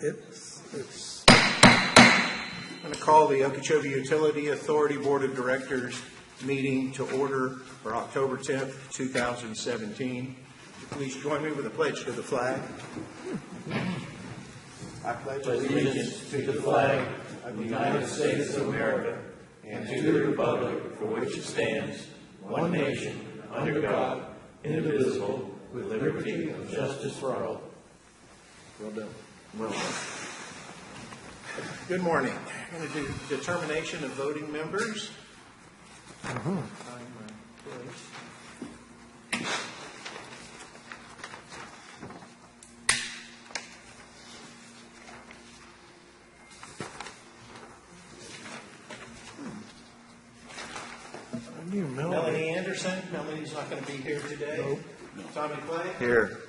I'm going to call the Okeechobee Utility Authority Board of Directors meeting to order for October 10th, 2017. Please join me with a pledge to the flag. I pledge allegiance to the flag of the United States of America and to the republic for which it stands, one nation, under God, indivisible, with liberty and justice for all. Well done. Well done. Good morning. I'm going to do determination of voting members. Melanie Anderson. Melanie's not going to be here today. Nope. Tommy Clay. Here.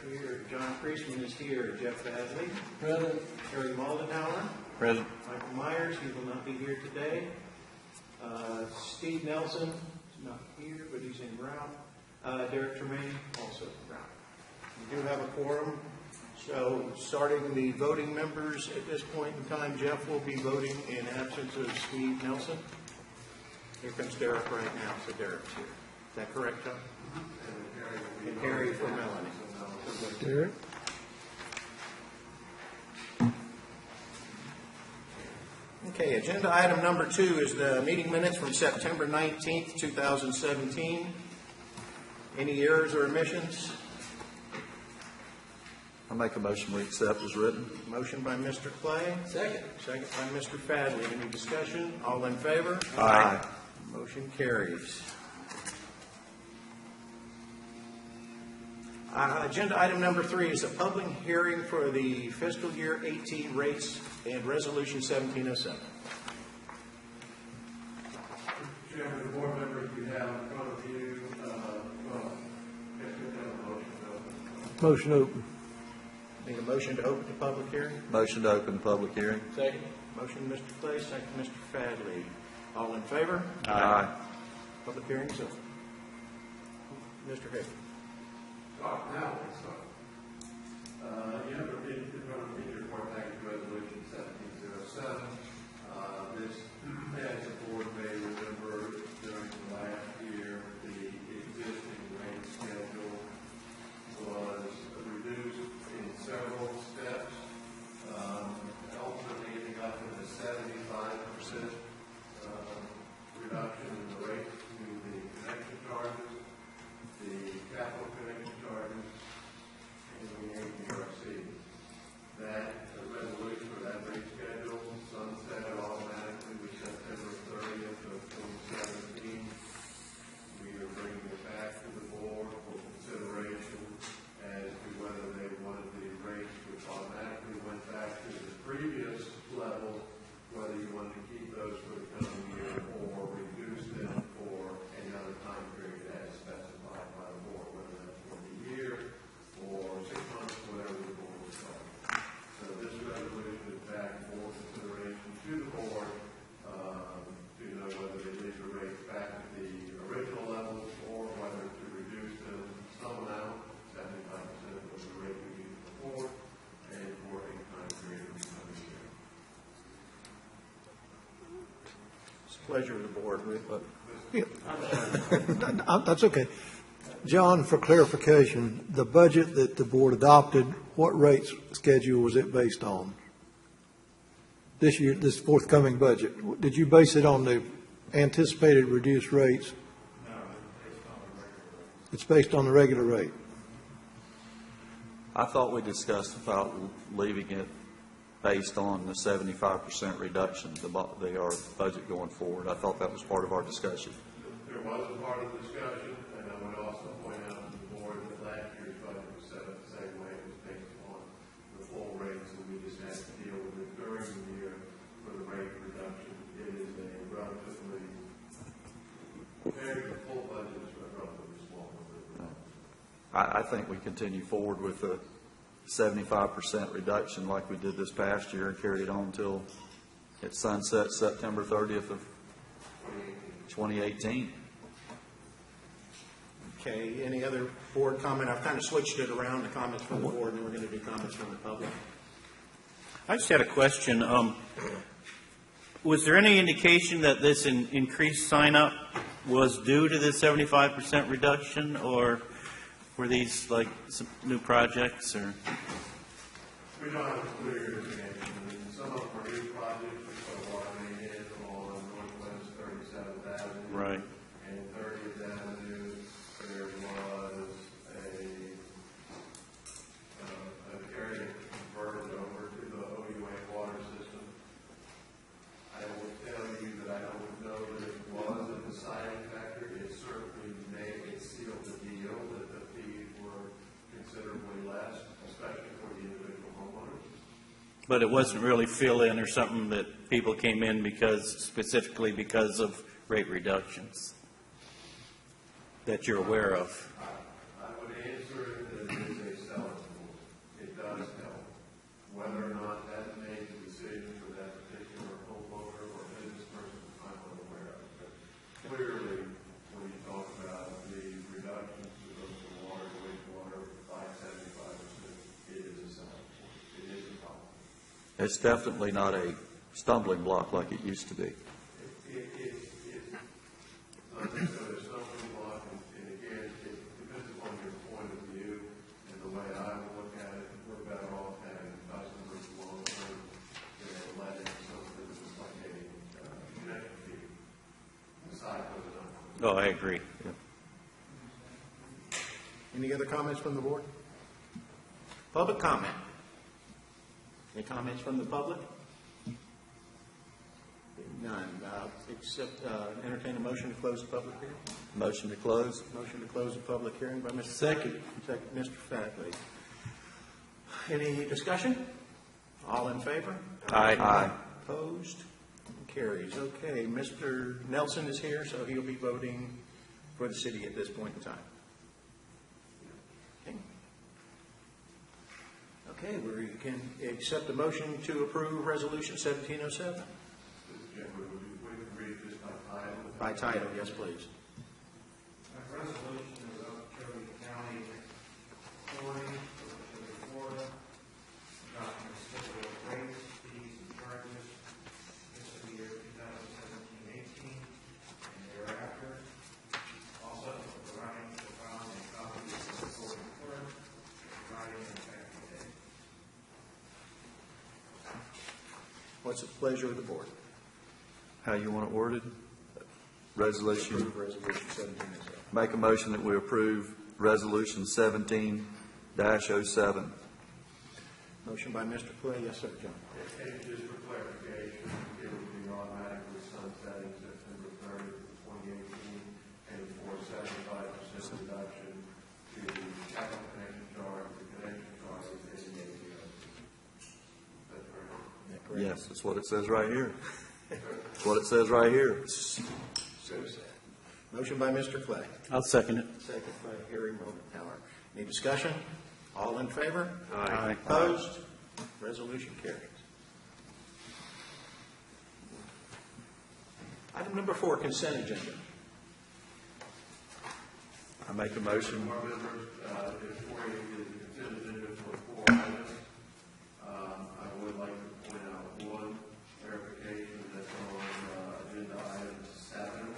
John Priestman is here. Jeff Badley. Present. Terry Moldenhauer. Present. Michael Myers. He will not be here today. Steve Nelson is not here, but he's en route. Derek Tremaine also en route. We do have a quorum. So starting the voting members at this point in time, Jeff will be voting in absence of Steve Nelson. Here comes Derek right now, so Derek's here. Is that correct, John? And Harry for Melanie. Derek? Okay, agenda item number 2 is the meeting minutes from September 19th, 2017. Any errors or omissions? I'll make a motion we accept as written. Motion by Mr. Clay. Second. Second by Mr. Fadley. Any discussion? All in favor? Aye. Motion carries. Agenda item number 3 is a public hearing for the fiscal year 18 rates and resolution 1707. Chairman, the board members, you have in front of you, Motion open. Need a motion to open the public hearing? Motion to open the public hearing. Second. Motion, Mr. Clay, second, Mr. Fadley. All in favor? Aye. Public hearing is open. Mr. Higgins. now let's start. You have in front of you your report package resolution 1707. This, as the board may remember, during the last year, the existing rate schedule was reduced in several steps, ultimately ending up in a 75% reduction in the rate to the connection charges, the capital connection charges, and the APRC. That resolution for that rate schedule sunsetted automatically with September 30th of 2017. We are bringing it back to the board for consideration as to whether they wanted the rates, which automatically went back to the previous level, whether you wanted to keep those for the coming year or reduce them for any other time period as specified by the board, whether that's for the year or 6 months, whatever the board decides. So this resolution is back for consideration to the board to know whether they leave the rates back at the original levels or whether to reduce them some amount, 75% of the rate we used before, and for a time period of the coming year. It's a pleasure of the board. That's okay. John, for clarification, the budget that the board adopted, what rate schedule was it based on? This year, this forthcoming budget, did you base it on the anticipated reduced rates? No, It's based on the regular rate. I thought we discussed about leaving it based on the 75% reduction, our budget going forward. I thought that was part of our discussion. there was a part of the discussion, and I would also point out to the board that last year's budget was set up the same way. It was based on the full rates, and we just had to deal with it during the year for the rate reduction. It is a relatively, compared to the full budget, it's a relatively small number. I think we continue forward with the 75% reduction like we did this past year and carry it on until it sunsets September 30th of 2018. Okay, any other board comment? I've kind of switched it around, the comments from the board, and then we're going to do comments from the public. I just had a question. Was there any indication that this increased sign-up was due to the 75% reduction, or were these like some new projects, or? We don't have a clear connection. Some of them are new projects, we put a water main in on Northwest 37th Avenue. Right. And 30th Avenue, there was an area converted over to the OUA water system. I will tell you that I don't know that it was a deciding factor. It certainly sealed the deal that the fees were considerably less, especially for the individual homeowners. But it wasn't really fill-in or something that people came in specifically because of rate reductions that you're aware of? I would answer it that it is a selling tool. It does help. Whether or not that made the decision for that particular homeowner or business person, I'm unaware of. But clearly, when you talk about the reductions to both the water and wastewater by 75%, it is a selling tool. It is a problem. It's definitely not a stumbling block like it used to be. It's not necessarily a stumbling block, and again, it depends upon your point of view and the way I would look at it. We're better off having customers long term than letting something that's like a connection fee decide whether or not. Oh, I agree. Any other comments from the board? Public comment? Any comments from the public? None. Except entertain a motion to close the public hearing. Motion to close? Motion to close the public hearing by Mr. Second, Mr. Fagley. Any discussion? All in favor? Aye. Opposed? Carries. Okay, Mr. Nelson is here, so he'll be voting for the city at this point in time. Okay, we can accept a motion to approve Resolution 1707. Mr. Chairman, would you read this by title? By title, yes, please. A resolution of the Okeechobee County Authority of Okeechobee, Florida, adopting a schedule of rates, fees, and charges fiscal year 2017-18 and thereafter. Also, providing the following copies of the supporting clerk, providing an effective date. What's the pleasure of the board? How you want it worded? Resolution, Approve Resolution 1707. make a motion that we approve Resolution 17-07. Motion by Mr. Clay, yes, sir, John. And just for clarification, it would be automatically sunsetting September 30th, 2018, and for 75% reduction to the capital connection charge, the connection charge is in the APO. That's correct. Yes, that's what it says right here. That's what it says right here. So sad. Motion by Mr. Clay, I'll second it. second by Harry Morgenthaler. Any discussion? All in favor? Aye. Opposed? Resolution carries. Item number 4, consent agenda. I make a motion. Our members, before you get the consent agenda for 4 items, I would like to point out one verification that's on agenda item 7.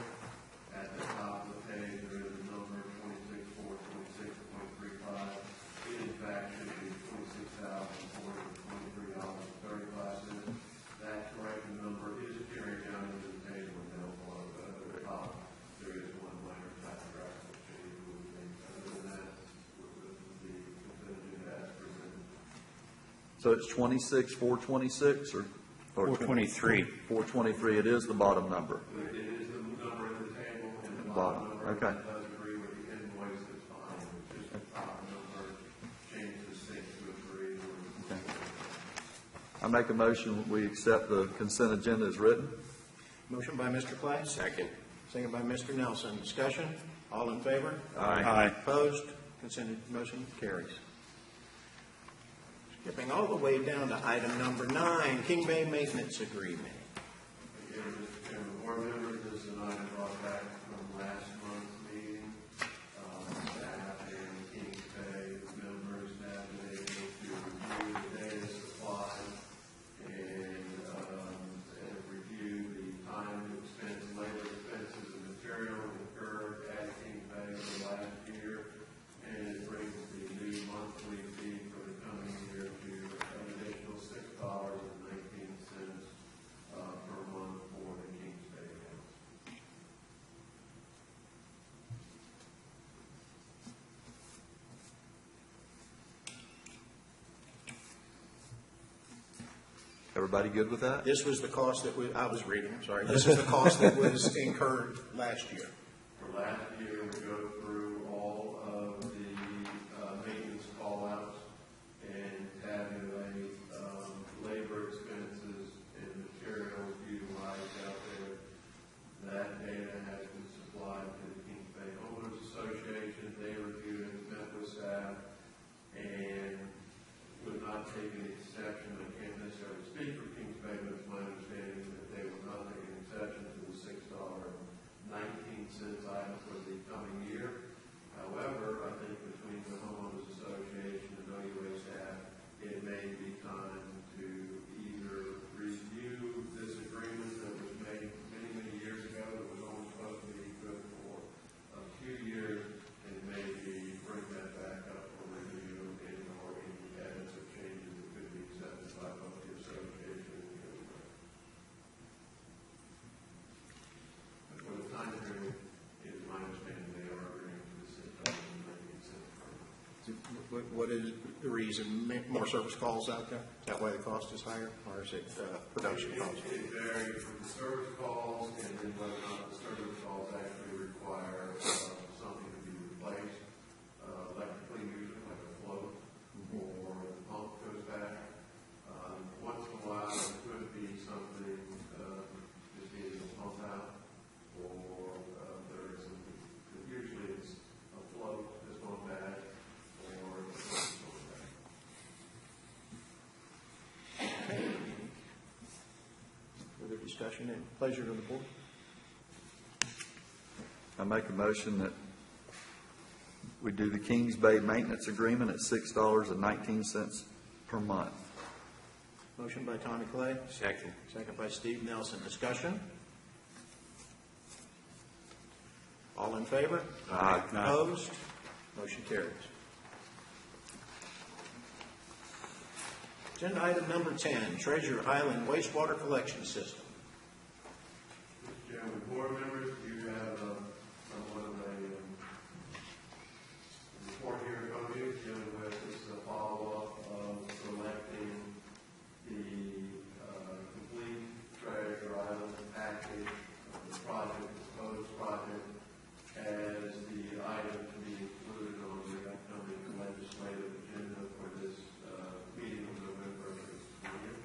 At the top of the page, there is a number 26,426.35. It in fact should be $26,423.35. That correct number is carried down into the table and down below at the top. There is one minor typographical change. Other than that, the consent agenda as presented. So it's 26,426 or 423. 423. It is the bottom number. It is the number in the table and the Bottom, bottom number. okay. It does agree with the invoice that's behind it. Just the top number changes 6 to a 3. Okay. I make a motion, we accept the consent agenda as written. Motion by Mr. Clay. Second. Second by Mr. Nelson. Discussion? All in favor? Aye. Opposed? Consent motion carries. Skipping all the way down to item number 9, King Bay Maintenance Agreement. Again, Mr. Chairman, board members, this is an item brought back from last month's meeting. Staff and Kings Bay members have been able to review the data supplied Everybody good with that? This was the cost that I was reading, I'm sorry. This is the cost that was incurred last year. For last year, we go through all of the maintenance call-outs and tabulate labor expenses and materials utilized out there. That data has been supplied to the Kings Bay Homeowners Association. They reviewed it, met with staff, and would not take an exception. I can't necessarily speak for Kings Bay, but it's my understanding that they would not take an exception to the $6.19 item for the coming year. However, I think between the homeowners association and OUA staff, it may be time to either review this agreement that was made many, many years ago that was only supposed to be good for a few years, and maybe bring that back up for review and or any edits or changes that could be accepted by both the association and the OUA. But for the time period, it is my understanding they are agreeing to the $6.19 per month. What is the reason? More service calls out there? Is that why the cost is higher, or is it production cost? It varies from the service calls and then whether or not the service calls actually require something to be replaced electrically, usually like a float, or the pump goes back. Once in a while, it could be something just needing a pump out, or there is something, usually it's a float that's going back, or the pump going back. Further discussion and pleasure to the board? I make a motion that we do the Kings Bay Maintenance Agreement at $6.19 per month. Motion by Tommy Clay. Second. Second by Steve Nelson. Discussion? All in favor? Aye. Opposed? Motion carries. Agenda item number 10, Treasure Island Wastewater Collection System. Mr. Chairman, board members, you have somewhat of a report here from you dealing with this follow-up of selecting the complete Treasure Island package of the project, the proposed project, as the item to be included on the upcoming legislative agenda for this meeting of November 20th.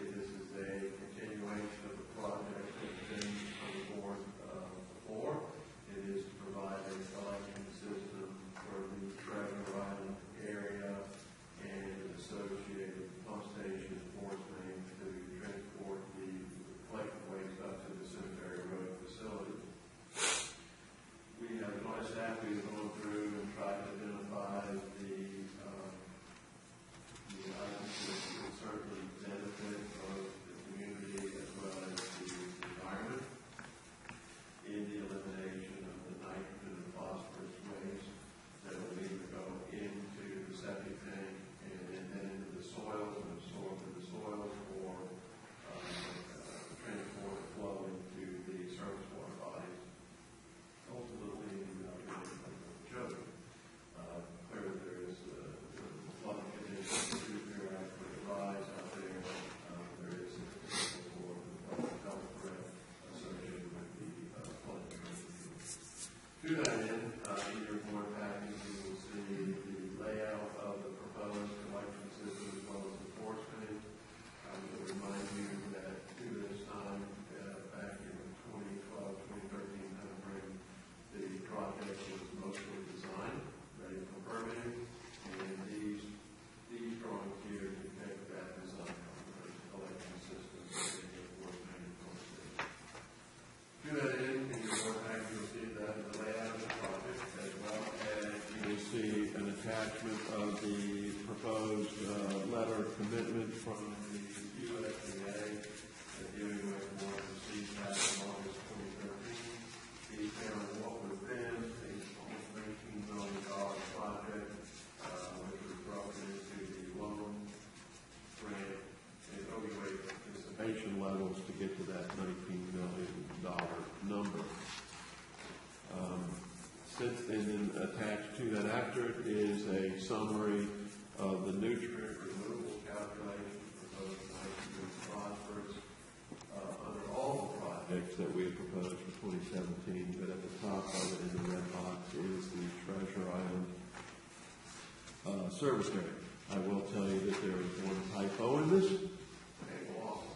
This is a continuation of the project that's been on the board before. It is to provide a collection system for the Treasure Island area and associated pump station force main to transport the collected waste up to the Cemetery Road facility. We have, my staff, we've gone through and tried to identify the items that would certainly benefit both the community as well as the environment in the elimination of the nitrogen and phosphorus waste that will either go into the septic tank and then into the soils and absorb in the soils, or transport and flow into the surface water bodies, ultimately children. Clearly there is flooding conditions to periodically rise out there. There is a potential for public health threat associated with the flooding. To that end, in your board package, you will see the layout of the proposed collection system as well as enforcement. I will remind you that to this time, back in 2012, 2013 timeframe, the project was mostly designed, ready for permitting, and these drawings here depict that design of the collection system and the enforcement and posting. To that end, in your board package, you'll see that the layout of the project, as well as you will see an attachment of the proposed letter of commitment from the USDA that dealing with one of the CPAC in August 2013, detailing what would have been a almost $19 million project, which was broken into the loan, grant, and OUA participation levels to get to that $19 million number. Since then, attached to that after it is a summary of the nutrient removal calculation phosphorus under all the projects that we have proposed for 2017, but at the top of it in the red box is the Treasure Island service area. I will tell you that there is one typo in this table also.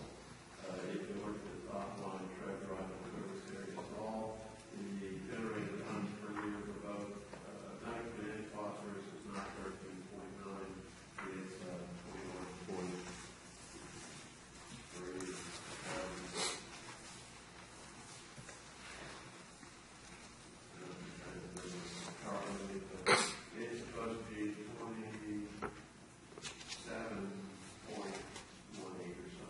If you look at the top line, Treasure Island service area is all the generated tons per year for both nitrogen and phosphorus is not 13.9, it's 21.3. It's supposed to be 27.18 or so,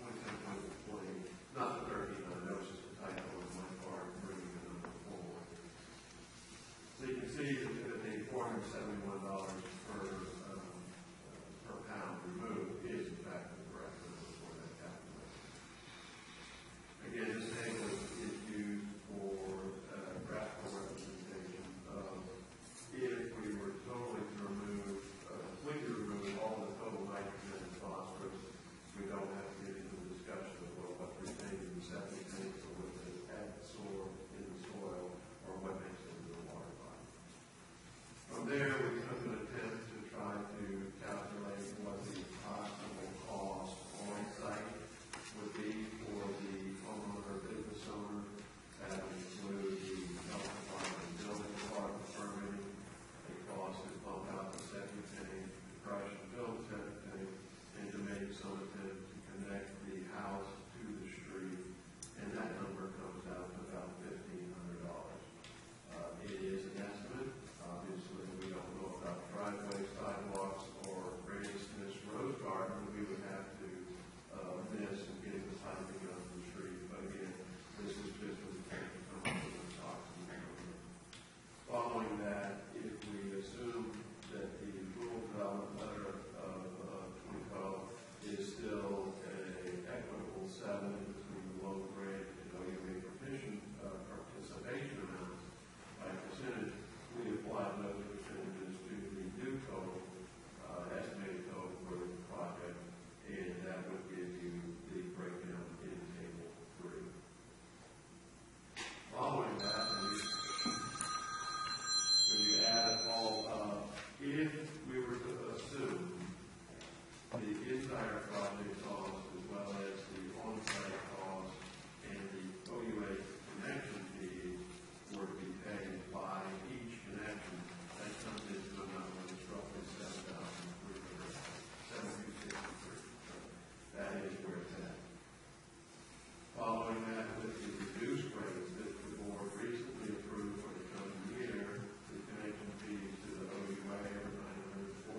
27.20, not the 13, that was just a typo on my part, bringing the number forward. So you can see that the $471 per pound removed is in fact the correct number for that calculation. Again, this table is used for graphical representation of if we were totally to remove, completely remove all the total nitrogen and phosphorus, we don't have to get into the discussion of what retains in the septic tanks or what is absorbed in the soil or what makes it into the water body. From there, we took an attempt to try to calculate what the possible cost on site would be for the homeowner or business owner. That would include the health department, building department permitting. The cost to pump out the septic tank, to crush and fill the septic tank, and to make some attempt to connect the house to the street. And that number comes out to about $1,500. It is an estimate. Obviously, we don't know about driveways, sidewalks, or Granny Smith's rose garden. We would have to miss and get the piping out of the street. But again, this is just an attempt to come up with an approximate number. Following that, if we assume that the rural development letter of 2012 is still an equitable settlement between the low grade and OUA participation amounts by percentage, we apply those percentages to the new total, estimated total for the project, and that would give you the breakdown in table 3. Following that, when you add all up, if we were to assume the entire project cost as well as the on-site cost and the OUA connection fees were to be paid by each connection, that comes into a number that's roughly $7,263. That is where it's at. Following that, with the reduced rates that the board recently approved for the coming year, the connection fees to the OUA are $942.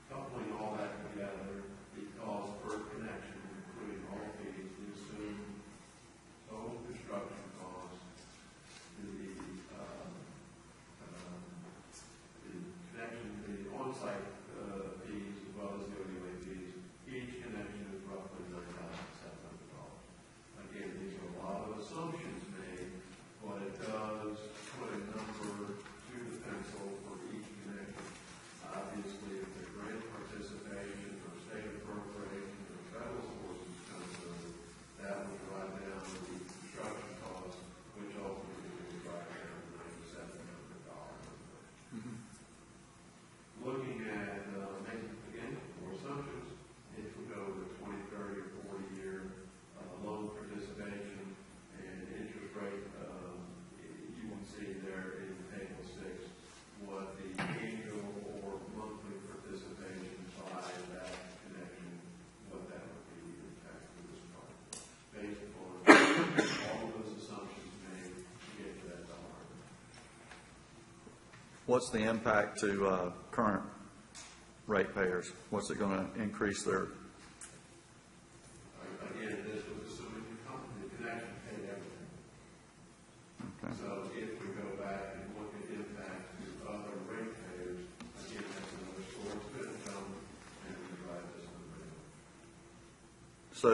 Coupling all that together, the cost per connection, including all fees, we assume total construction cost, the connection, the on-site fees as well as the OUA fees, each connection is roughly $9,700. Again, these are a lot of assumptions made, but it does put a number to the pencil for each connection. Obviously, if there's grant participation or state appropriation or federal sources comes through, that would drive down the construction cost, which ultimately would drive down the $9,700. Looking at, again, more assumptions, if we go with 20, 30, or 40-year loan participation and interest rate, you can see there in table 6 what the annual or monthly participation by that connection, what that would be in fact for this project, based upon all of those assumptions made to get to that dollar. What's the impact to current ratepayers? What's it going to increase their? Again, this was assuming the connection paid everything. Okay. So if we go back and look at impact to other ratepayers, again, that's another source of income, and we drive this number. So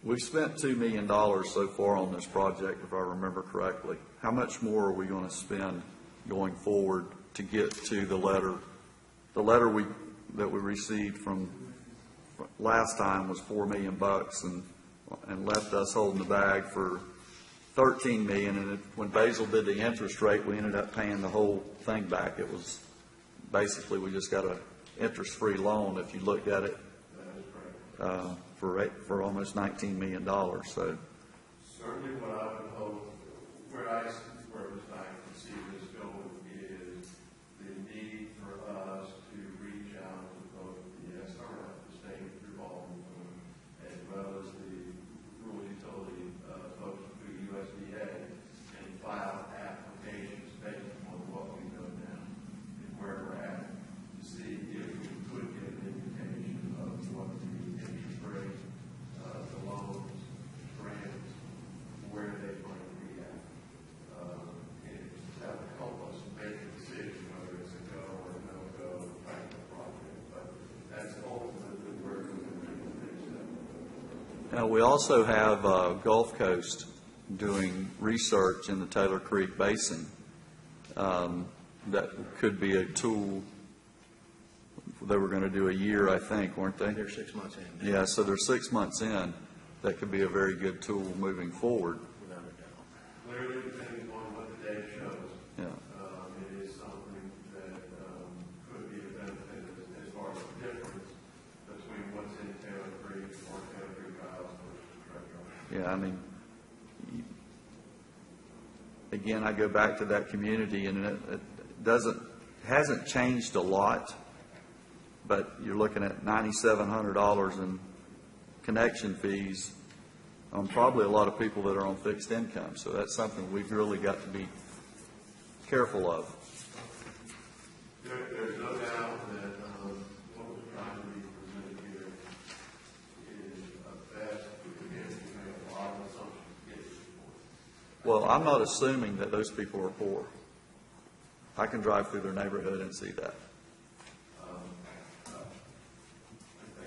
we've spent $2 million so far on this project, if I remember correctly. How much more are we going to spend going forward to get to the letter that we received from last time was $4 million and left us holding the bag for 13 million. And when Basil did the interest rate, we ended up paying the whole thing back. It was basically, we just got an interest-free loan if you looked at it for almost $19 million. So Certainly what I would hope, where I can see this going is the need for us to reach out to both the SRF, the state revolving fund, as well as the rural utility folks through USDA, and file applications based on what we know now and where we're at, to see if we could get an indication of what the interest rate, the loans, grants, where they might be at. And that would help us make a decision whether it's a go or a no-go type of project. But that's ultimately where we're going to make the next step. now we also have Gulf Coast doing research in the Taylor Creek Basin. That could be a tool. They were going to do a year, I think, weren't they? They're 6 months in, Yeah, so they're 6 months in. That could be a very good tool moving forward. without a doubt. Clearly, depending on what the data shows, Yeah. it is something that could be a benefit as far as the difference between what's in Taylor Creek or Taylor Creek Isles versus Treasure. Yeah, I mean, again, I go back to that community, and it hasn't changed a lot, but you're looking at $9,700 in connection fees on probably a lot of people that are on fixed income. So that's something we've really got to be careful of. There's no doubt that what was trying to be presented here is a best, again, we make a lot of assumptions to get to this point. Well, I'm not assuming that those people are poor. I can drive through their neighborhood and see that.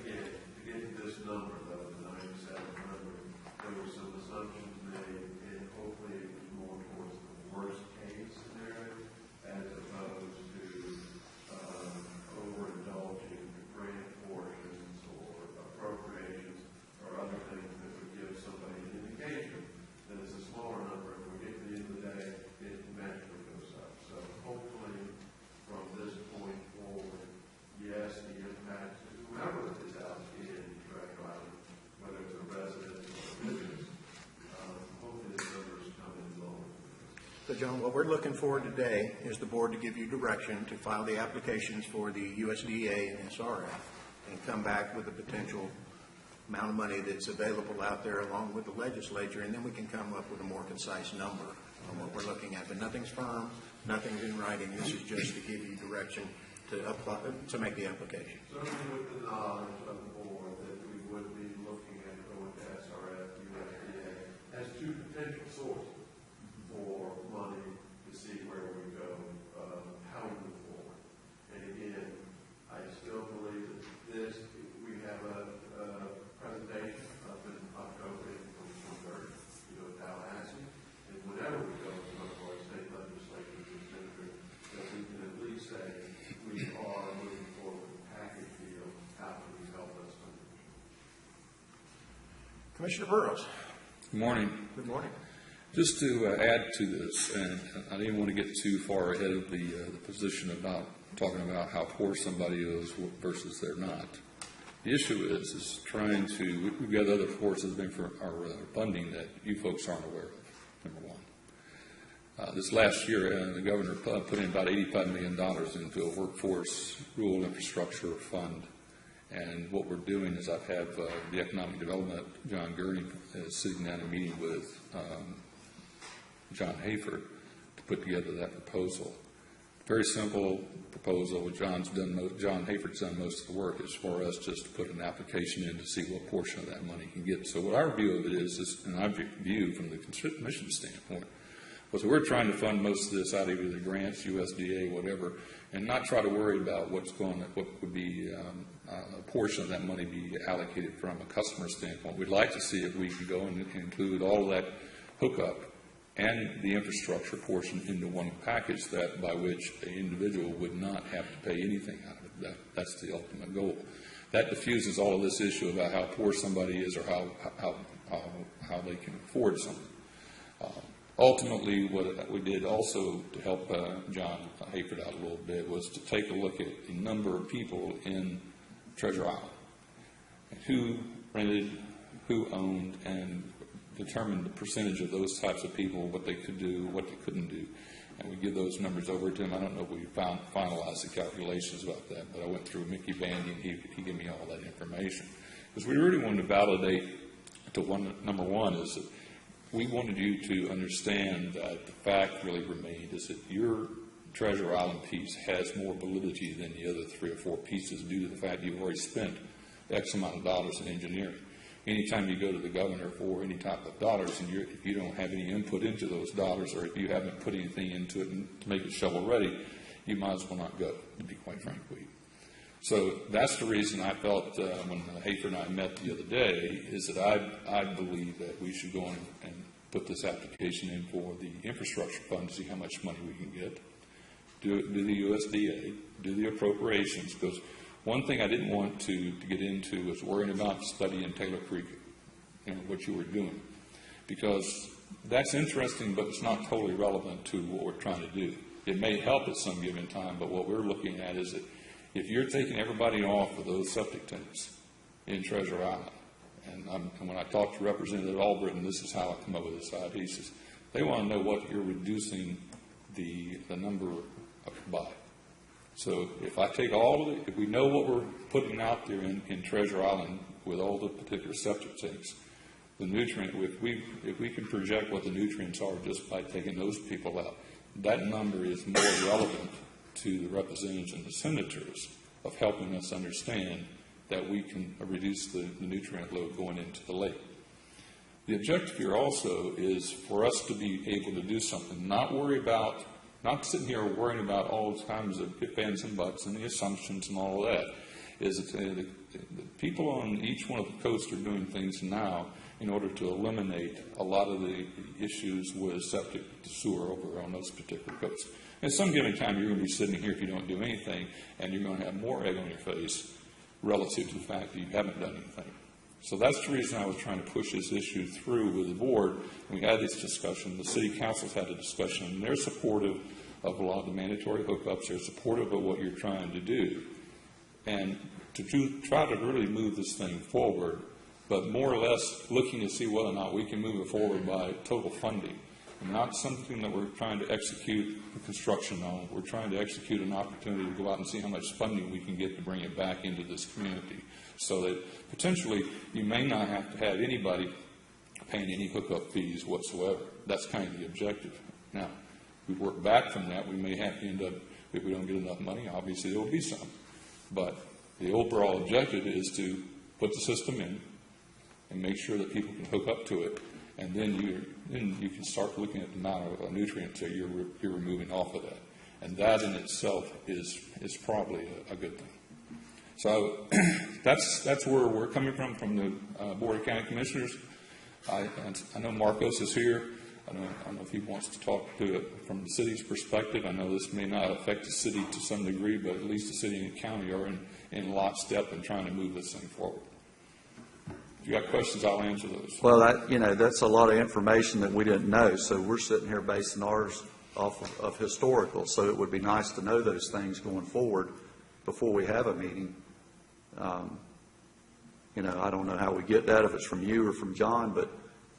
Again, to get to this number, though, the 9,700, there were some assumptions made, and hopefully it was more towards the worst case scenario, as opposed to overindulging grant portions or appropriations or other things that would give somebody an indication that it's a smaller number. If we get to the end of the day, it naturally goes up. So hopefully, from this point forward, yes, the impact to whoever is out in Treasure Island, whether it's a resident or a business, hopefully the numbers come in lower. So, John, what we're looking for today is the board to give you direction to file the applications for the USDA and SRF and come back with a potential amount of money that's available out there along with the legislature, and then we can come up with a more concise number on what we're looking at. But nothing's firm, nothing's in writing. This is just to give you direction to apply, to make the application. Certainly with the knowledge of the board that we would be looking at going to SRF, USDA, as two potential sources for money to see where we go, how we move forward. And again, I still believe that this, we have a presentation up in October, April 23rd, to go to Tallahassee, and whenever we go to one of our state legislatures and senators, that we can at least say we are moving forward with a package deal. How can you help us? Commissioner Burrows. Good morning. Good morning. Just to add to this, and I didn't want to get too far ahead of the position about talking about how poor somebody is versus they're not. The issue is trying to, we've got other forces for our funding that you folks aren't aware of, number one. This last year, the governor put in about $85 million into a workforce rural infrastructure fund. And what we're doing is I've had the economic development, John Gurney, sitting down and meeting with John Hayford to put together that proposal. Very simple proposal. John Hayford's done most of the work. It's for us just to put an application in to see what portion of that money can get. So what our view of it is an object view from the commission standpoint. So we're trying to fund most of this out of either grants, USDA, whatever, and not try to worry about what would be a portion of that money be allocated from a customer standpoint. We'd like to see if we could go and include all of that hookup and the infrastructure portion into one package that by which an individual would not have to pay anything out of it. That's the ultimate goal. that diffuses all of this issue about how poor somebody is or how they can afford something. Ultimately, what we did also to help John Hayford out a little bit was to take a look at the number of people in Treasure Island, and who rented, who owned, and determine the percentage of those types of people, what they could do, what they couldn't do. And we give those numbers over to him. I don't know if we finalized the calculations about that, but I went through Mickey Bandy, and he gave me all that information. Because we really wanted to validate number one is that we wanted you to understand that the fact really remained is that your Treasure Island piece has more validity than the other 3 or 4 pieces due to the fact you've already spent X amount of dollars in engineering. Anytime you go to the governor for any type of dollars and if you don't have any input into those dollars, or if you haven't put anything into it to make it shovel ready, you might as well not go, to be quite frank with you. So that's the reason I felt when Hayford and I met the other day is that I believe that we should go in and put this application in for the infrastructure fund to see how much money we can get, do the USDA, do the appropriations, because one thing I didn't want to get into was worrying about the study in Taylor Creek, what you were doing, because that's interesting, but it's not totally relevant to what we're trying to do. It may help at some given time, but what we're looking at is that if you're taking everybody off of those septic tanks in Treasure Island, and when I talked to Representative Albritton, this is how I come up with this idea. He says they want to know what you're reducing the number by. So if I take all of it, if we know what we're putting out there in Treasure Island with all the particular septic tanks, the nutrient, if we can project what the nutrients are just by taking those people out, that number is more relevant to the representatives and the senators of helping us understand that we can reduce the nutrient load going into the lake. The objective here also is for us to be able to do something, not sitting here worrying about all kinds of ifs, ands, and buts and the assumptions and all of that, is that the people on each one of the coasts are doing things now in order to eliminate a lot of the issues with septic sewer over on those particular coasts. At some given time, you're going to be sitting here if you don't do anything, and you're going to have more egg on your face relative to the fact that you haven't done anything. So that's the reason I was trying to push this issue through with the board. We had this discussion. The city council's had a discussion, and they're supportive of a lot of the mandatory hookups. They're supportive of what you're trying to do. And to try to really move this thing forward, but more or less looking to see whether or not we can move it forward by total funding. And not something that we're trying to execute the construction on. We're trying to execute an opportunity to go out and see how much funding we can get to bring it back into this community, so that potentially you may not have to have anybody paying any hookup fees whatsoever. That's kind of the objective. Now, we work back from that. We may have to end up, if we don't get enough money, obviously there will be some. But the overall objective is to put the system in and make sure that people can hook up to it. And then you can start looking at the amount of nutrients that you're removing off of that. And that in itself is probably a good thing. So that's where we're coming from the Board of County Commissioners. I know Marcos is here. I don't know if he wants to talk to it from the city's perspective. I know this may not affect the city to some degree, but at least the city and the county are in lockstep in trying to move this thing forward. If you got questions, I'll answer those. Well, that's a lot of information that we didn't know, so we're sitting here basing ours off of historical, so it would be nice to know those things going forward before we have a meeting. I don't know how we get that, if it's from you or from John, but,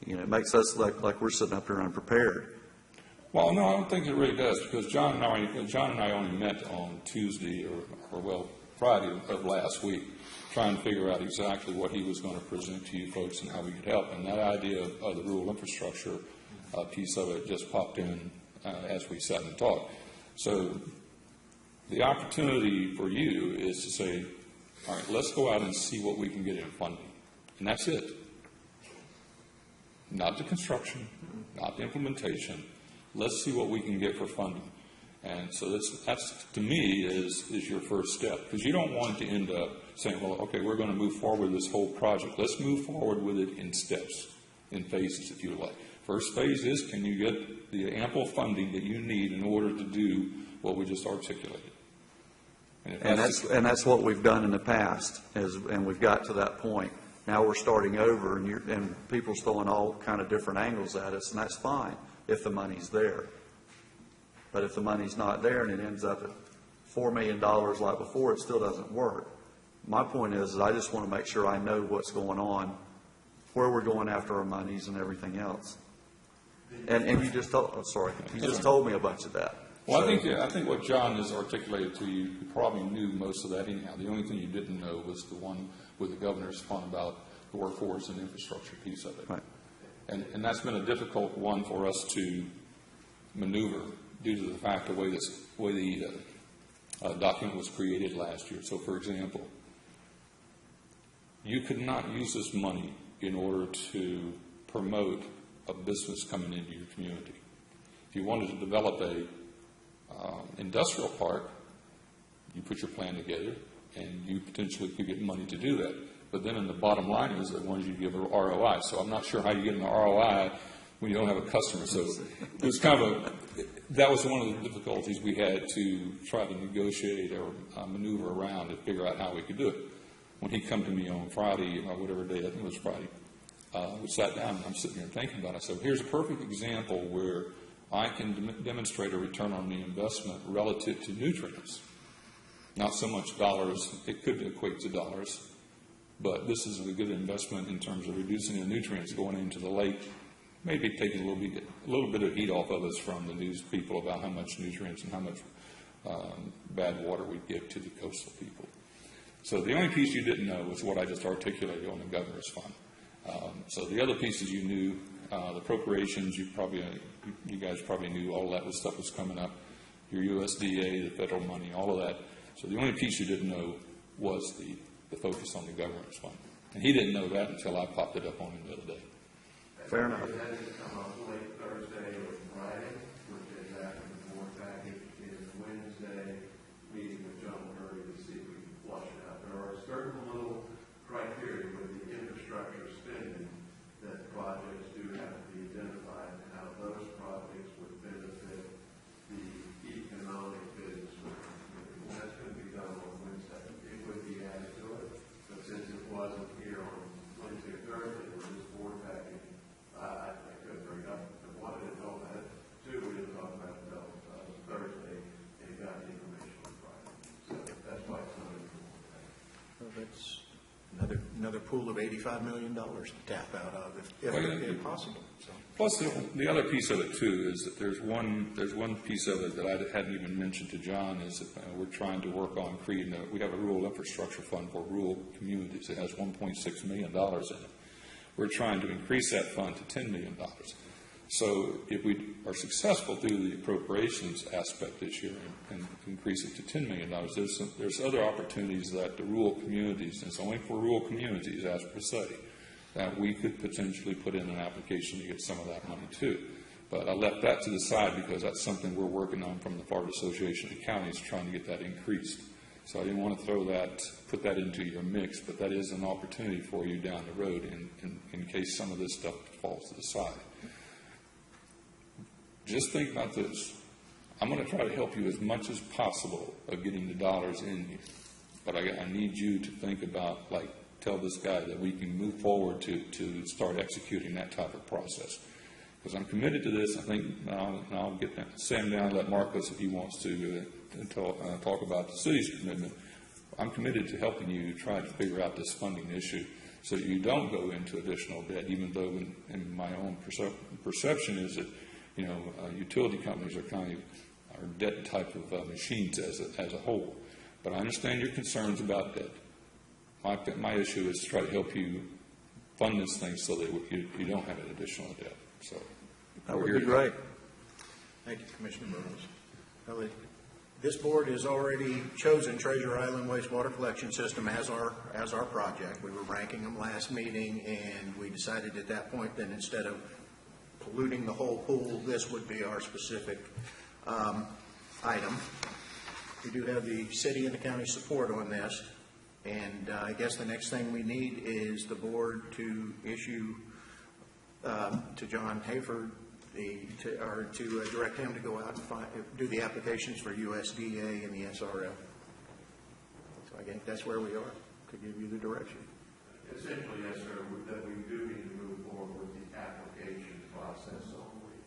it makes us look like we're sitting up here unprepared. Well, no, I don't think it really does, because John and I only met on Tuesday or Friday of last week, trying to figure out exactly what he was going to present to you folks and how we could help. And that idea of the rural infrastructure piece of it just popped in as we sat and talked. So the opportunity for you is to say, all right, let's go out and see what we can get in funding. And that's it. Not the construction, not the implementation. Let's see what we can get for funding. And so that's to me, is your first step. Because you don't want to end up saying, well, okay, we're going to move forward with this whole project. Let's move forward with it in steps, in phases, if you like. First phase is, can you get the ample funding that you need in order to do what we just articulated? And if And that's what we've done in the past, and we've got to that point. Now we're starting over, and people's throwing all kind of different angles at us, and that's fine if the money's there. But if the money's not there and it ends up at $4 million like before, it still doesn't work. My point is I just want to make sure I know what's going on, where we're going after our monies and everything else. And you just told me a bunch of that. Well, I think what John has articulated to you, you probably knew most of that anyhow. The only thing you didn't know was the one with the governor's fund about the workforce and infrastructure piece of it. Right. And that's been a difficult one for us to maneuver due to the fact the way the document was created last year. So, for example, you could not use this money in order to promote a business coming into your community. If you wanted to develop a industrial park, you put your plan together, and you potentially could get money to do that. But then in the bottom line is they wanted you to give an ROI. So I'm not sure how you get an ROI when you don't have a customer. So it was that was one of the difficulties we had to try to negotiate or maneuver around to figure out how we could do it. When he come to me on Friday, or whatever day, I think it was Friday, we sat down and I'm sitting here thinking about it. So here's a perfect example where I can demonstrate a return on the investment relative to nutrients. Not so much dollars, it could equate to dollars, but this is a good investment in terms of reducing the nutrients going into the lake, maybe taking a little bit of heat off of us from the news people about how much nutrients and how much bad water we give to the coastal people. So the only piece you didn't know was what I just articulated on the governor's fund. So the other pieces you knew, the appropriations, you guys probably knew all that stuff was coming up, your USDA, the federal money, all of that. So the only piece you didn't know was the focus on the governor's fund. And he didn't know that until I popped it up on him the other day. Fair enough. That has come up late Thursday or Friday, which is after the board package, is Wednesday, meeting with John Murray to see if we can flush it out. There are certain little criteria with the infrastructure spending that projects do have to be identified and how those projects would benefit the economic business. And that's going to be done on Wednesday. It would be added to it, but since it wasn't here on Wednesday or Thursday with this board package, I couldn't bring it up. I wanted to talk about it too. We didn't talk about it until Thursday, and he got the information on Friday. So that's why it's not in the board package. Well, that's another pool of $85 million to tap out of if possible. So. Plus, the other piece of it too is that there's one piece of it that I hadn't even mentioned to John is that we're trying to work on creating we have a rural infrastructure fund for rural communities. It has $1.6 million in it. We're trying to increase that fund to $10 million. So if we are successful through the appropriations aspect this year and increase it to $10 million, there's other opportunities that the rural communities, and it's only for rural communities, as per se, that we could potentially put in an application to get some of that money too. But I left that to the side because that's something we're working on from the Florida Association of Counties, trying to get that increased. So I didn't want to put that into your mix, but that is an opportunity for you down the road in case some of this stuff falls to the side. Just think about this. I'm going to try to help you as much as possible of getting the dollars in here. But I need you to think about, tell this guy that we can move forward to start executing that type of process. Because I'm committed to this. I think I'll get Sam down and let Marcos, if he wants to, talk about the city's commitment. I'm committed to helping you try to figure out this funding issue so that you don't go into additional debt, even though in my own perception is that, utility companies are debt type of machines as a whole. But I understand your concerns about debt. My issue is to try to help you fund this thing so that you don't have an additional debt. So That would be great. Thank you, Commissioner Burrows. Well, this board has already chosen Treasure Island Wastewater Collection System as our project. We were ranking them last meeting, and we decided at that point that instead of polluting the whole pool, this would be our specific item. We do have the city and the county support on this, and I guess the next thing we need is the board to issue to John Hayford to direct him to go out and do the applications for USDA and the SRF. I think that's where we are, to give you the direction. Essentially, yes, sir, that we do need to move forward with the application process only,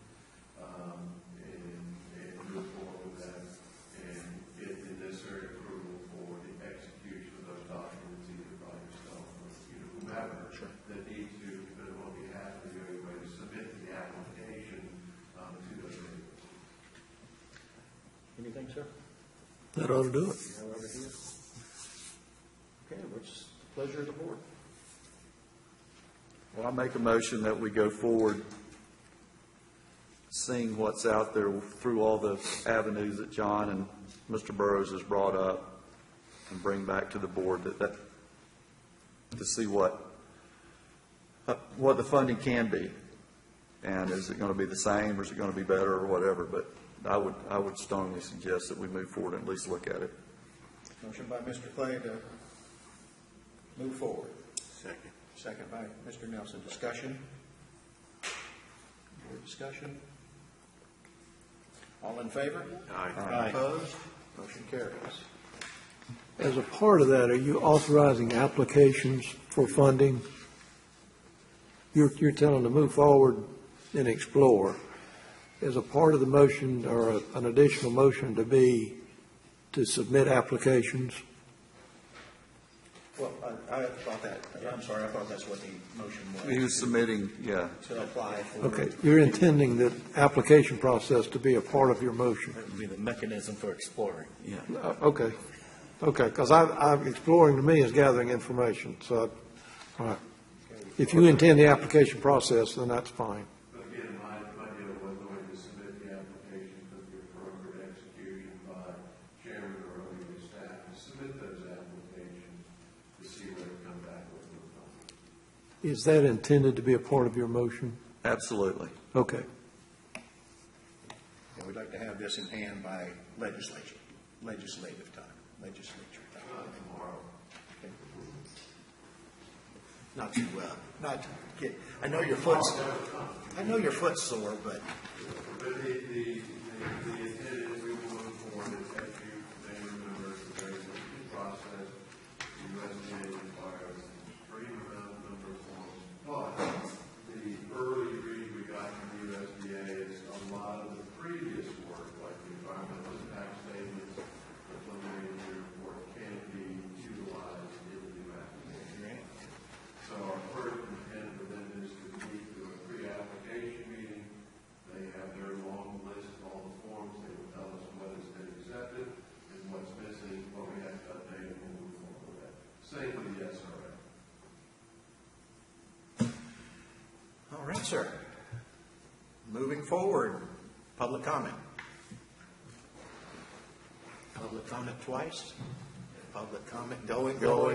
and move forward with that, and get the necessary approval for the execution of those documents, either by yourself or, whomever that needs to, but on behalf of the anyway, to submit the application to those individuals. Anything, sir? That ought to do it. No other here? Okay, what's the pleasure of the board? Well, I make a motion that we go forward, seeing what's out there through all the avenues that John and Mr. Burrows has brought up, and bring back to the board that to see what the funding can be. And is it going to be the same, or is it going to be better, or whatever? But I would strongly suggest that we move forward and at least look at it. Motion by Mr. Clay to move forward. Second. Second by Mr. Nelson. Discussion? Board discussion? All in favor? Aye. Opposed? Motion carries. As a part of that, are you authorizing applications for funding? You're telling them to move forward and explore. As a part of the motion, or an additional motion to submit applications? Well, I thought that, I'm sorry, I thought that's what the motion was. He was submitting, yeah. To apply for. Okay, you're intending the application process to be a part of your motion? That would be the mechanism for exploring, yeah. Okay, because I'm exploring, to me, is gathering information, so, all right. If you intend the application process, then that's fine. But again, my deal was going to submit the application for the appropriate execution by chairman or other of the staff, to submit those applications to see what it comes back with. Is that intended to be a part of your motion? Absolutely. Okay. And we'd like to have this in hand by legislature time. Tomorrow. Okay. Not to get, I know your foot's sore, but. But the intent is we will move forward as you may remember, it's a very lengthy process. The USDA requires an extreme number of forms. But the early read we got from the USDA is a lot of the previous work, like the environmental impact statements, the preliminary engineering report, can be utilized in the new application. So our first intent for them is to meet through a pre-application meeting. They have their long list of all the forms. They will tell us what has been accepted and what's missing, what we have to update, and we'll move forward with that. Same with the SRA. All right, sir. Moving forward, public comment. Public comment twice. Public comment going. Good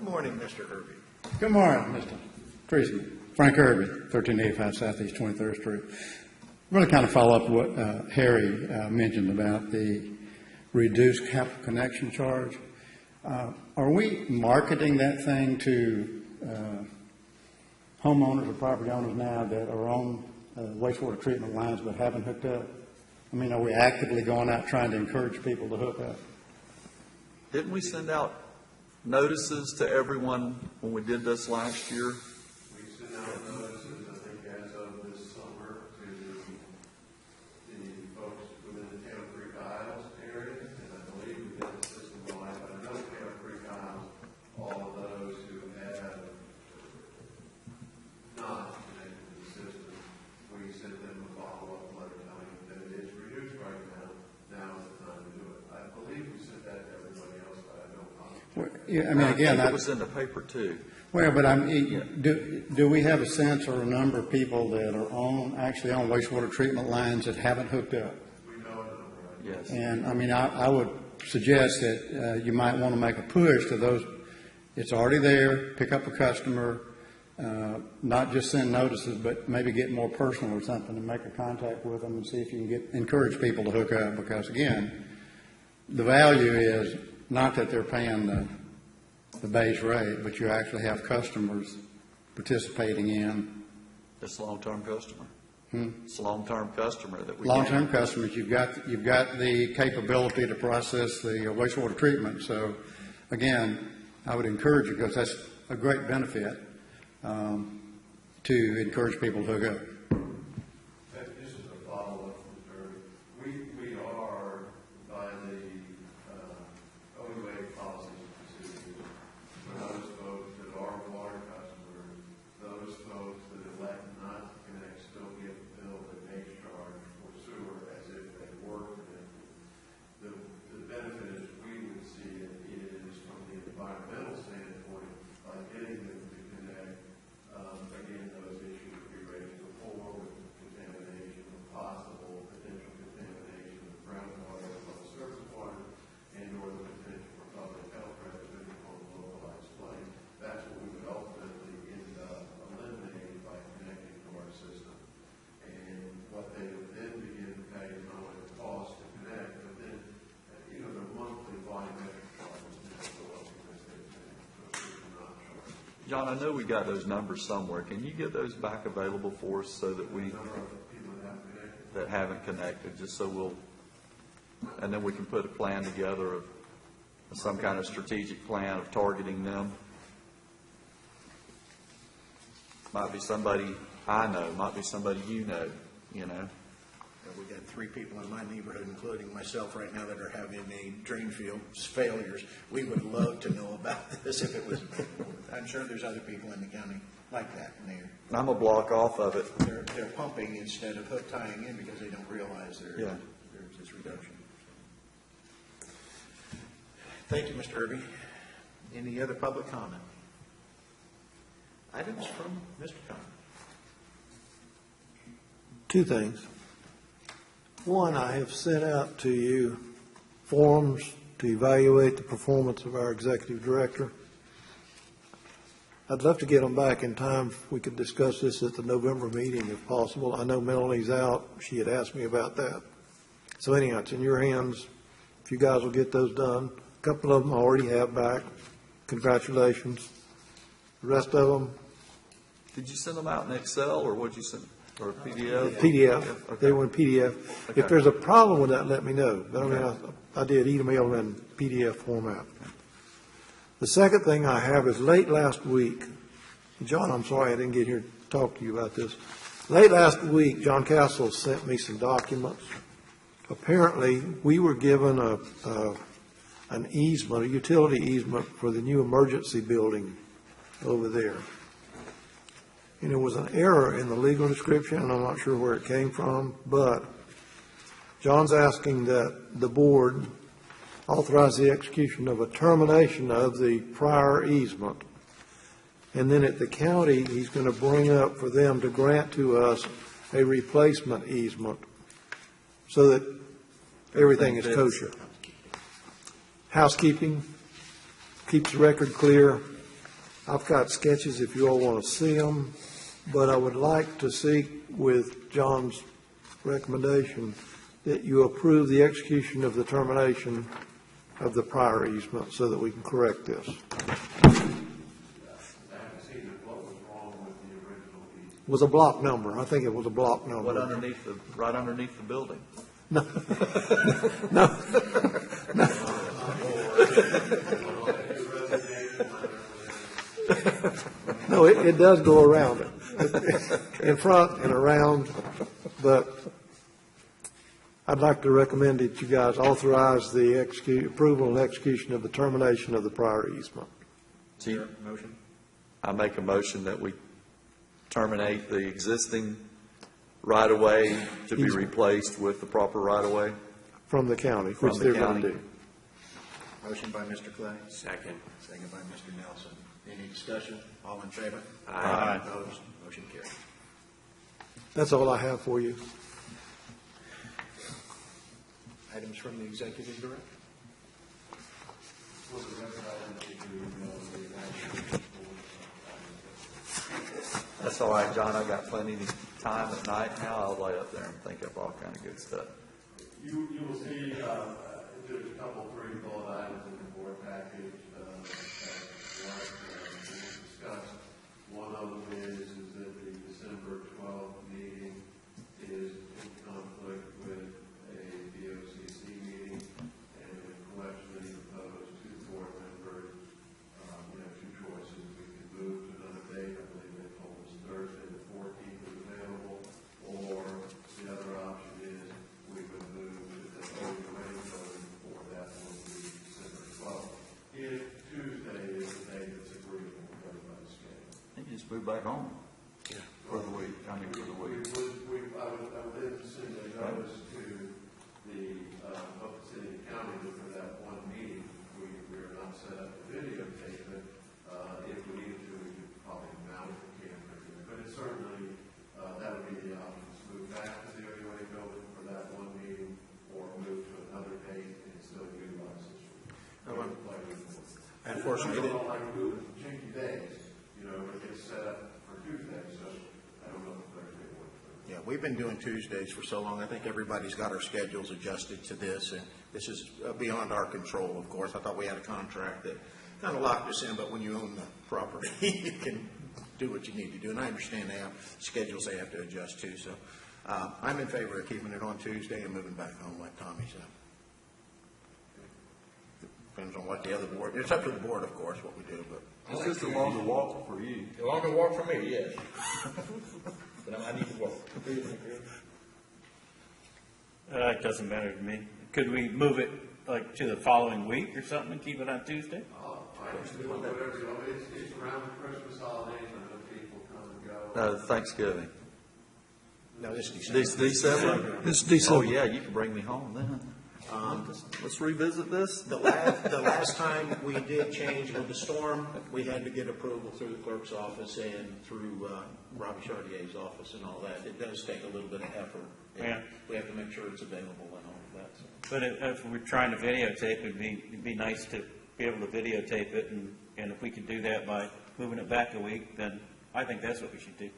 morning, Mr. Herbie. Good morning, Mr. Tracy. Frank Irby, 1385 Southeast 23rd Street. Really kind of follow up what Harry mentioned about the reduced capital connection charge. Are we marketing that thing to homeowners or property owners now that are on wastewater treatment lines but haven't hooked up? I mean, are we actively going out trying to encourage people to hook up? Didn't we send out notices to everyone when we did this last year? We sent out notices, I think, as of this summer to the folks within the Taylor Creek Isles area, and I believe we did the system wide, but I know Taylor Creek Isles, all of those who have not connected to the system, we sent them a follow-up letter telling them that it is reduced right now. Now is the time to do it. I believe we sent that to everybody else, but I don't know. Yeah, I mean, again, I think it was in the paper too. well, but do we have a sense or a number of people that are actually on wastewater treatment lines that haven't hooked up? We know a number, right? Yes. And, I mean, I would suggest that you might want to make a push to those, it's already there, pick up a customer, not just send notices, but maybe get more personal or something and make a contact with them and see if you can encourage people to hook up. Because, again, the value is not that they're paying the base rate, but you actually have customers participating in. This long-term customer. It's a long-term customer that we. Long-term customers, you've got the capability to process the wastewater treatment. So, again, I would encourage you, because that's a great benefit, to encourage people to go. This is a follow-up, Mr. Irving. We are, by the OUA policies and procedures, for those folks that are water customers, those folks that elect not to connect still get billed a base charge for sewer as if they were connected. The benefit, as we would see it, is from the environmental standpoint, by getting them to connect. Again, those issues we raised before with contamination, possible potential contamination of groundwater, or surface water, and or the potential for public health residents on localized flooding. That's what we would ultimately end up eliminating by connecting to our system. And what they would then begin to pay is not only the cost to connect, but then, the monthly volumetric charges now go up because they've been not charged. John, I know we got those numbers somewhere. Can you get those back available for us so that we, that haven't connected, just so we'll, and then we can put a plan together of some kind of strategic plan of targeting them? Might be somebody I know, might be somebody you know. We got 3 people in my neighborhood, including myself right now, that are having a drain field failures. We would love to know about this if it was available. I'm sure there's other people in the county like that, and I'm a block off of it. they're pumping instead of hook tying in because they don't realize there's this reduction. Thank you, Mr. Irby. Any other public comment? Items from Mr. Conner. 2 things. One, I have sent out to you forms to evaluate the performance of our executive director. I'd love to get them back in time. If we could discuss this at the November meeting if possible. I know Melanie's out. She had asked me about that. So anyhow, it's in your hands. If you guys will get those done. A couple of them I already have back. Congratulations. The rest of them, Did you send them out in Excel, or what'd you send, or PDF? PDF. Okay. They were in PDF. Okay. If there's a problem with that, let me know. But I mean, I did email them in PDF format. The second thing I have is late last week, John, I'm sorry I didn't get here to talk to you about this. Late last week, John Castle sent me some documents. Apparently, we were given an easement, a utility easement for the new emergency building over there. And there was an error in the legal description, and I'm not sure where it came from, but John's asking that the board authorize the execution of a termination of the prior easement. And then at the county, he's going to bring up for them to grant to us a replacement easement so that everything is kosher. Housekeeping, keeps the record clear. I've got sketches if you all want to see them, but I would like to seek with John's recommendation that you approve the execution of the termination of the prior easement so that we can correct this. I haven't seen it. What was wrong with the original easement? It was a block number. I think it was a block What number. underneath right underneath the building? No. No, it does go around it, in front and around, but I'd like to recommend that you guys authorize the approval and execution of the termination of the prior easement. Chief, Motion? I make a motion that we terminate the existing right-of-way to be Easement. replaced with the proper right-of-way. From the county, From which the they're going county. to do. Motion by Mr. Clay. Second. Second by Mr. Nelson. Any discussion? All in favor? Aye. Opposed? Motion carried. That's all I have for you. Items from the executive director? That's all right, John. I got plenty of time at night now. I'll lay up there and think up all kind of good stuff. You will see, there's a couple, 3 bullet items in the board package, that we discussed. One of them is that the December 12th meeting, just move back home for the week, I mean, for the week. I would then send a notice to the, Oklahoma City and County that for that one meeting, we're not set up to videotape it. If we needed to, we could probably mount the camera here, but it's certainly, that would be the option, to move back to the OUA building for that one meeting, or move to another date and still utilize this. Unfortunately, I don't like moving jinky days, it gets set up for Tuesday, so I don't know if Thursday works. yeah, we've been doing Tuesdays for so long. I think everybody's got our schedules adjusted to this, and this is beyond our control, of course. I thought we had a contract that kind of locked us in, but when you own the property, you can do what you need to do. And I understand they have schedules they have to adjust to, so I'm in favor of keeping it on Tuesday and moving back home like Tommy said. Depends on what the other board, it's up to the board, of course, what we do, but. It's just a longer walk for you. A longer walk for me, yes. But I need to walk. It doesn't matter to me. Could we move it like to the following week or something and keep it on Tuesday? I can do whatever, it's around the Christmas holidays, I know people come and go. Thanksgiving. No, this is December. December? It's December. Oh, yeah, you can bring me home then. Let's revisit this. The last time we did change with the storm, we had to get approval through the clerk's office and through Robbie Chartier's office and all that. It does take a little bit of effort. Yeah. We have to make sure it's available and all of that. So. But if we're trying to videotape, it'd be nice to be able to videotape it, and if we could do that by moving it back a week, then I think that's what we should do.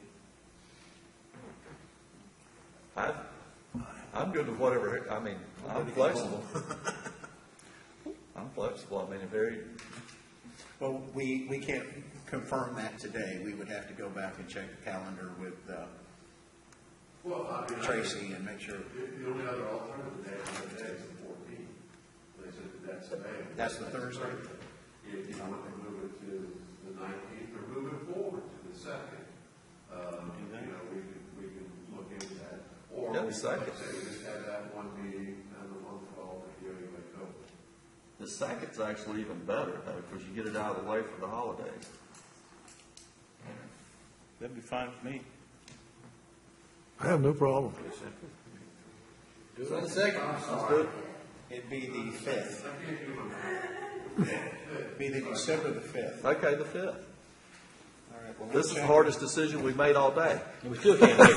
I'm good with whatever, I mean, I'm flexible. I'm flexible, I mean, Well, we can't confirm that today. We would have to go back and check the calendar with Tracy and make sure. The only other alternative day on the day is the 14th. They said that's available. That's the Thursday? If you want to move it to the 19th or move it forward to the 2nd, we can look into that. Or, Yeah, the like I 2nd. say, we just have that one meeting and the one call that you anyway go. the second's actually even better, though, because you get it out of the way for the holidays. That'd be fine with me. I have no problem. Do it on the second. It'd be the 5th. It'd be the December the 5th. Okay, the 5th. All right, well, This is the hardest decision we've made all day. We still can't do it.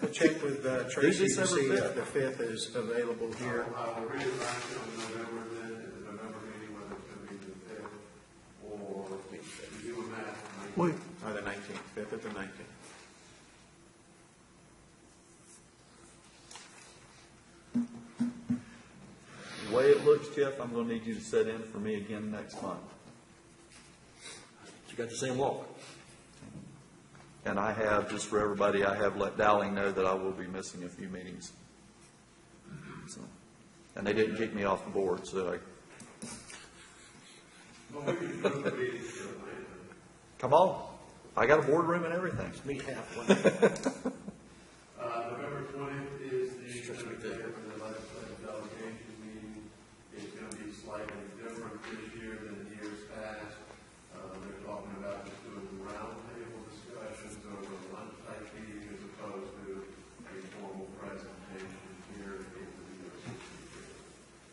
We'll check with Tracy to December see if 5th. the 5th is available here. I will read it back to November then, at the November meeting, whether it's going to be the 5th or if you do a math. Wait, Or the 19th, 5th or the 19th. The way it looks, Jeff, I'm gonna need you to set in for me again next month. You got the same walk. And I have, just for everybody, I have let Dowling know that I will be missing a few meetings. So, and they didn't kick me off the board, so come on. I got a boardroom and everything. Meet halfway. November 20th is the day for the legislative delegation meeting. It's going to be slightly different this year than years past. They're talking about just doing roundtable discussions over a lunch-type meeting as opposed to a formal presentation here in the university.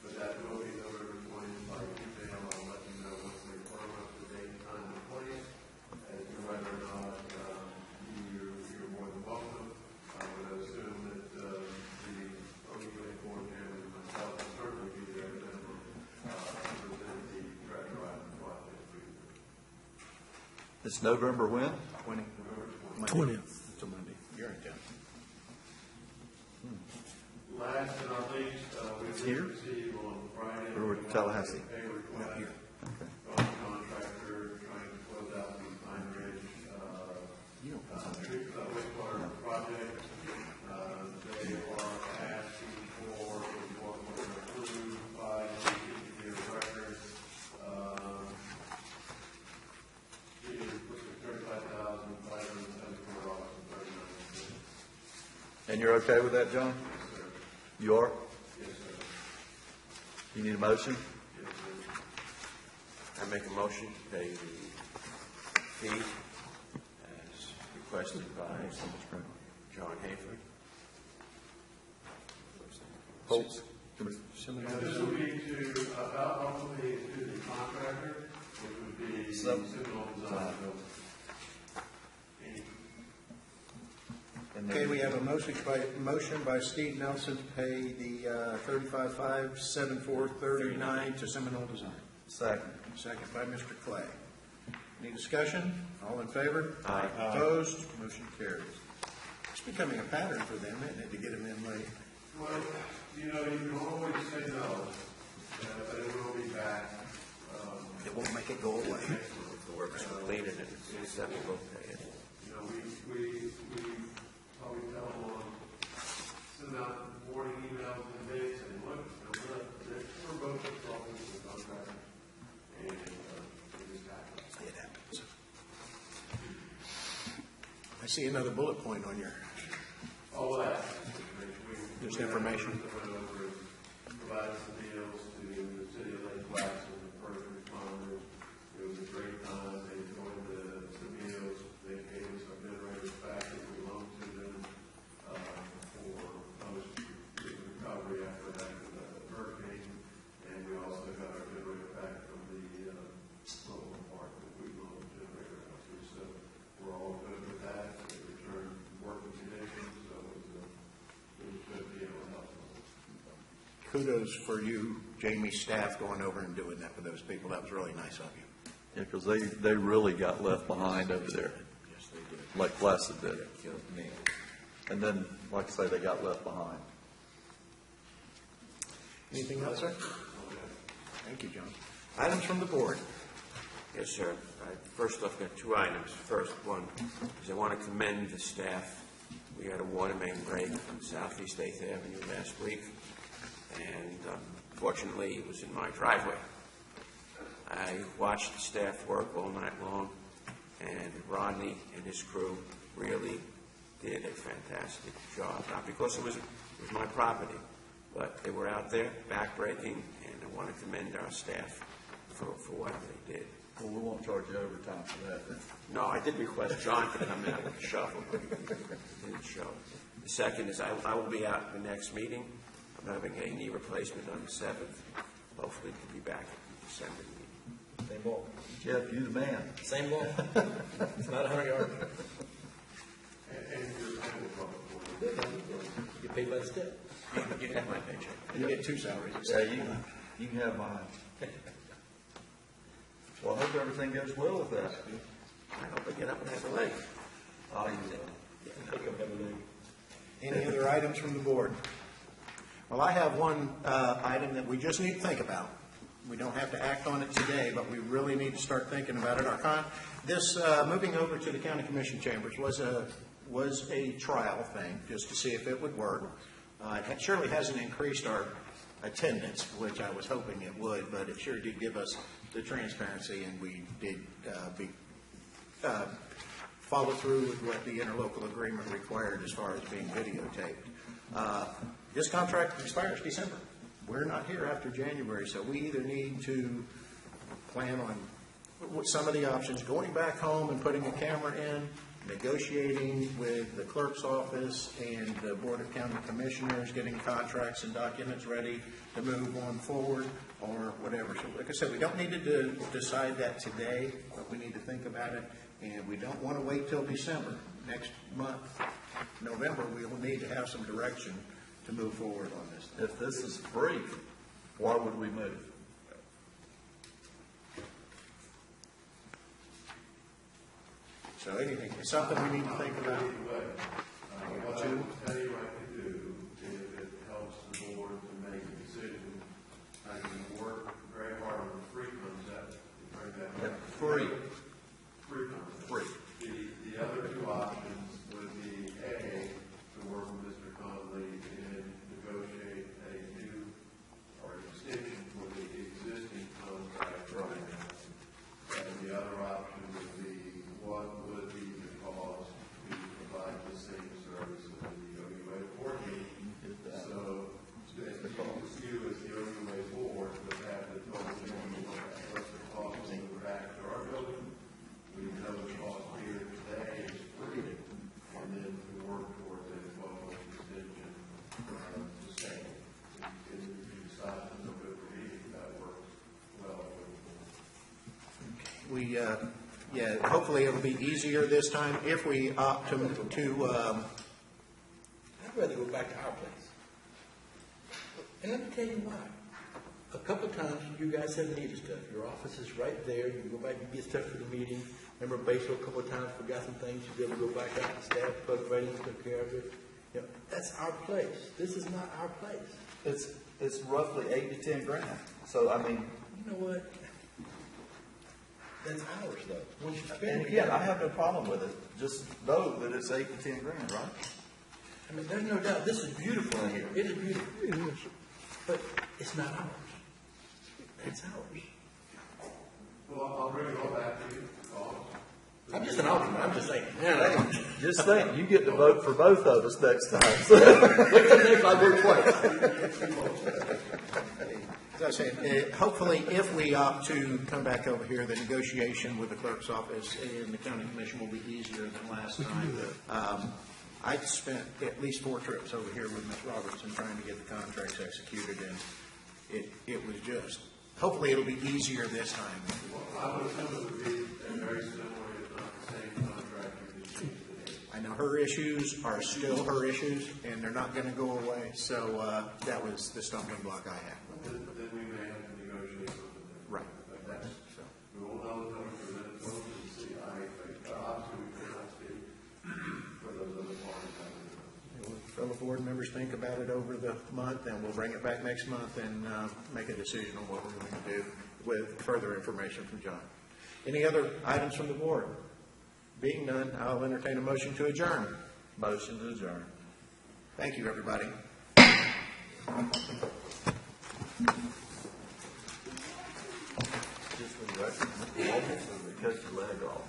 But that will be November 20th by email. I'll let you know once they firm up the date, time, and place as to whether or not you're more than welcome. I would assume that the OUA board chairman and myself will certainly be there to present the retroactive project for you. It's November when? 20. 20th. It's a Monday. You're in town. Last and not least, we Here? did receive on Friday. Or Tallahassee? A request Here. from a contractor trying to close out the Pine Ridge, wastewater project. They are asking for what was approved by the year record. It is $35,574.39. And you're okay with that, John? Yes, sir. You are? Yes, sir. You need a motion? Yes, sir. I make a motion to pay the fee requested by John Hayford. Holtz. Yeah, this would be to, ultimately to the contractor, which would be Seminole Design. Okay, we have a motion by Steve Nelson to pay the 35,574.39 to Seminole Design. Second. Second by Mr. Clay. Any discussion? All in favor? Aye. Opposed? Motion carries. It's becoming a pattern for them, isn't it, to get them in late? Well, you know, you can always say no, but it will be back. It won't make it go away. The work's completed and it's acceptable. You know, we probably tell them, send out warning emails and dates and look, we're both consultants and contractors. And it just happens. It happens. I see another bullet point on your, All that. Just information. Provided some deals to the city of Lake Placid and the first responders. It was a great time. They joined the meals. They gave us our generators back that we loaned to them for post-recovery after that hurricane. And we also got our generator back from the local park that we loaned the generator out to. So we're all good with that. They returned working conditions. So it was a good deal of help. kudos for you, Jamie's staff, going over and doing that for those people. That was really nice of you. Yeah, because they really got left behind over there, Yes, they did. like Placid did. And then, like I say, they got left behind. Anything else, sir? Thank you, John. Items from the board. Yes, sir. First off, got two items. First one is I want to commend the staff. We had a water main break on Southeast 8th Avenue last week, and fortunately, it was in my driveway. I watched the staff work all night long, and Rodney and his crew really did a fantastic job. Not because it was my property, but they were out there backbreaking, and I want to commend our staff for what they did. Well, we won't charge you overtime for that then. No, I did request John to come out with a shovel, but he didn't show. The second is I will be out at the next meeting. I'm having a knee replacement on the 7th. Hopefully, to be back at the December meeting. Same ball. Jeff, you the man. Same ball. It's not 100 yards. And you're public board. You pay by the step. You have my paycheck. You get two salaries. Yeah, you can have mine. Well, I hope everything goes well with that. I hope I get up and have a leg. Oh, you will. Any other items from the board? Well, I have one item that we just need to think about. We don't have to act on it today, but we really need to start thinking about it. This moving over to the county commission chambers was a trial thing, just to see if it would work. It surely hasn't increased our attendance, which I was hoping it would, but it sure did give us the transparency, and we did follow through with what the interlocal agreement required as far as being videotaped. This contract expires December. We're not here after January, so we either need to plan on some of the options, going back home and putting a camera in, negotiating with the clerk's office and the Board of County Commissioners, getting contracts and documents ready to move on forward, or whatever. So like I said, we don't need to decide that today, but we need to think about it, and we don't want to wait till December. Next month, November, we will need to have some direction to move forward on this. If this is free, why would we move? So anything, it's something we need to think about. What I will tell you I can do, if it helps the board to make a decision, I can work very hard on the free concept. Free. Free concept. Free. The other two options would be A, to work with Mr. Conley and negotiate a new or extension for the existing contract right now. And the other option would be what would be the cost to provide the same service that the OUA hopefully it'll be easier this time if we opt to, I'd rather go back to our place. And let me tell you why. A couple of times, you guys have needed stuff. Your office is right there. You can go back and get stuff for the meeting. Remember, Basil a couple of times forgot some things. You'd be able to go back out to staff, public ratings, took care of it. You know, that's our place. This is not our place. It's roughly 8 to 10 grand. So, I mean, You know what? That's ours, though. Once you spend and it, again, I have no problem with it. Just know that it's 8 to 10 grand, right? I mean, there's no doubt. This is beautiful in here. It is beautiful. But it's not ours. It's ours. Well, I'll bring it all back to you. I'm just an alternate. I'm just saying. Just think, you get to vote for both of us next time. Wait till next, I'll vote twice. As I was saying, hopefully, if we opt to come back over here, the negotiation with the clerk's office and the county commission will be easier than last time. I spent at least 4 trips over here with Ms. Robertson trying to get the contracts executed, and it was just, hopefully it'll be easier this time. I would assume it would be very similar, if not the same contract you just used today. I know her issues are still her issues, and they're not going to go away, so that was the stumbling block I had. Then we may have to negotiate something. Right. But that's, we won't know until we present it to them and see. Obviously, we cannot speak for those other parties. Fellow board members think about it over the month, and we'll bring it back next month and make a decision on what we're going to do with further information from John. Any other items from the board? Being none, I'll entertain a motion to adjourn. Motion to adjourn. Thank you, everybody. Just for the record, Mr. Walton says they cut your leg off.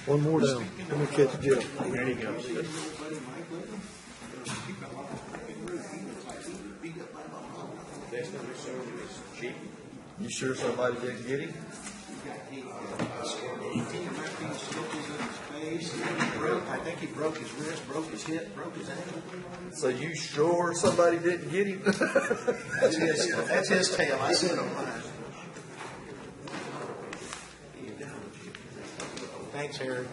One more down. Let me catch Jeff. There you go. You sure somebody didn't get him? I think he broke his wrist, broke his hip, broke his ankle. So you sure somebody didn't get him? That's his tail. I said on mine. Thanks, Harry.